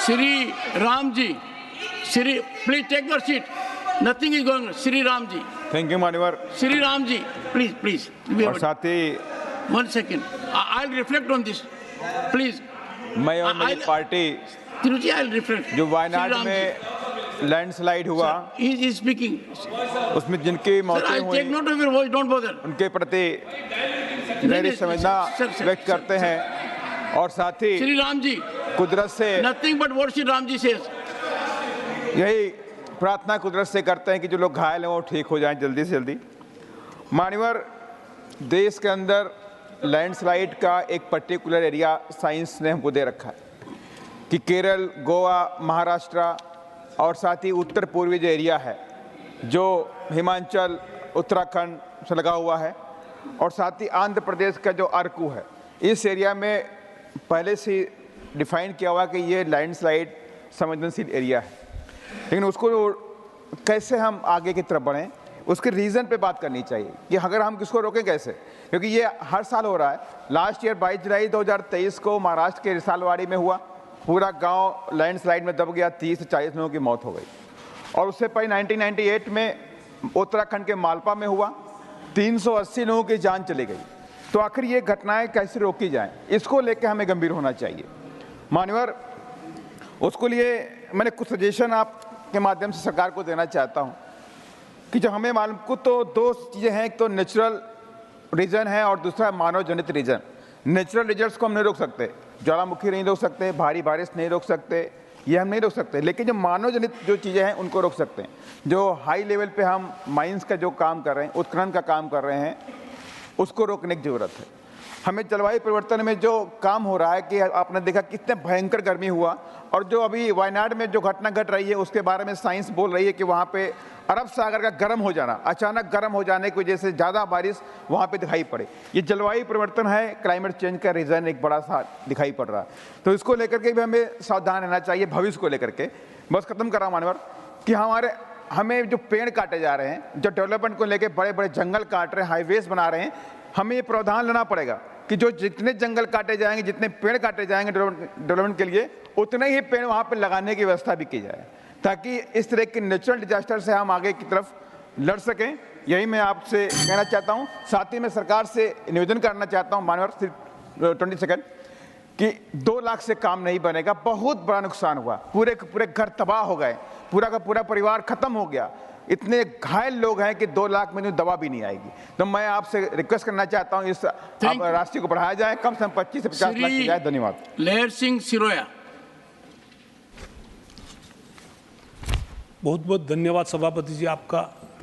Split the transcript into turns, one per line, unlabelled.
Shri Ramji, Shri, please take your seat. Nothing is going on. Shri Ramji,
thank you मान्यवर।
Shri Ramji, please.
और साथ ही
1 second. I'll reflect on this. Please.
मैं और मेरी party
Tiruchi, I'll reflect.
जो वायनाड में landslide हुआ
He is speaking.
उसमें जिनकी
Sir,
मौतें
I'll take
हुई
note of your voice. Don't bother.
उनके प्रति गहरी संवेदना व्यक्त करते हैं और साथ ही
Shri Ramji,
कुदरत से
nothing but what Shri Ramji says.
यही प्रार्थना कुदरत से करते हैं कि जो लोग घायल हैं वो ठीक हो जाएं जल्दी से जल्दी। मान्यवर, देश के अंदर लैंडस्लाइड का एक पर्टिकुलर एरिया साइंस ने हमको दे रखा है कि केरल, गोवा, महाराष्ट्र और साथ ही उत्तर पूर्वी जो एरिया है जो हिमाचल, उत्तराखंड से लगा हुआ है और साथ ही आंध्र प्रदेश का जो अरकू है, इस एरिया में पहले से डिफाइन किया हुआ कि ये लैंडस्लाइड संवेदनशील एरिया है। लेकिन उसको कैसे हम आगे की तरफ बढ़ें, उसके रीज़न पे बात करनी चाहिए कि अगर हम किसको रोकें कैसे, क्योंकि ये हर साल हो रहा है। लास्ट ईयर 22 जुलाई 2023 को महाराष्ट्र के रिसालवाड़ी में हुआ, पूरा गांव लैंडस्लाइड में दब गया, 30 से 40 लोगों की मौत हो गई। और उससे पहले 1998 में उत्तराखंड के मालपा में हुआ, 380 लोगों की जान चली गई। तो आखिर ये घटनाएं कैसे रोकी जाएं, इसको लेकर हमें गंभीर होना चाहिए। मान्यवर, उसको लिए मैंने कुछ सजेशन आपके माध्यम से सरकार को देना चाहता हूँ कि जो हमें मालूम को तो दो चीज़ें हैं, एक तो नेचुरल रीजन है और दूसरा मानव जनित रीजन। नेचुरल रीजन्स को हम नहीं रोक सकते, ज्वालामुखी नहीं रोक सकते, भारी बारिश नहीं रोक सकते, ये हम नहीं रोक सकते, लेकिन जो मानव जनित जो चीज़ें हैं उनको रोक सकते हैं। जो हाई लेवल पे हम माइंस का जो काम कर रहे हैं, उत्खनन का काम कर रहे हैं, उसको रोकने की ज़रूरत है। हमें जलवायु परिवर्तन में जो काम हो रहा है कि आपने देखा कितने भयंकर गर्मी हुआ, और जो अभी वायनाड में जो घटना घट रही है उसके बारे में साइंस बोल रही है कि वहाँ पे अरब सागर का गर्म हो जाना, अचानक गर्म हो जाने की वजह से ज़्यादा बारिश वहाँ पे दिखाई पड़े। ये जलवायु परिवर्तन है, क्लाइमेट चेंज का रीज़न एक बड़ा सा दिखाई पड़ रहा है। तो इसको लेकर के भी हमें सावधान रहना चाहिए भविष्य को लेकर के। बस खत्म कर रहा हूँ मानवर कि हमें जो पेड़ काटे जा रहे हैं, जो डेवलपमेंट को लेकर बड़े बड़े जंगल काट रहे हैं, हाईवेज बना रहे हैं, हमें ये प्रावधान लेना पड़ेगा कि जो जितने जंगल काटे जाएंगे, जितने पेड़ काटे जाएंगे डेवलपमेंट के लिए, उतने ही पेड़ वहाँ पर लगाने की व्यवस्था भी की जाए, ताकि इस तरह के नेचुरल डिजास्टर से हम आगे की तरफ लड़ सकें। यही मैं आपसे कहना चाहता हूँ। साथ ही मैं सरकार से निवेदन करना चाहता हूँ मानवर, सिर्फ 20 सेकंड, कि 2 लाख से काम नहीं बनेगा। बहुत बड़ा नुकसान हुआ, पूरे घर तबाह हो गए, पूरा का पूरा परिवार खत्म हो गया, इतने घायल लोग हैं कि 2 लाख में दवा भी नहीं आएगी। तो मैं आपसे रिक्वेस्ट करना चाहता हूँ इस राशि को बढ़ाया जाए, कम से कम 25 से 50 लाख की जाए। धन्यवाद।
लहर सिंह सिरोया।
बहुत बहुत धन्यवाद सभापति जी आपका।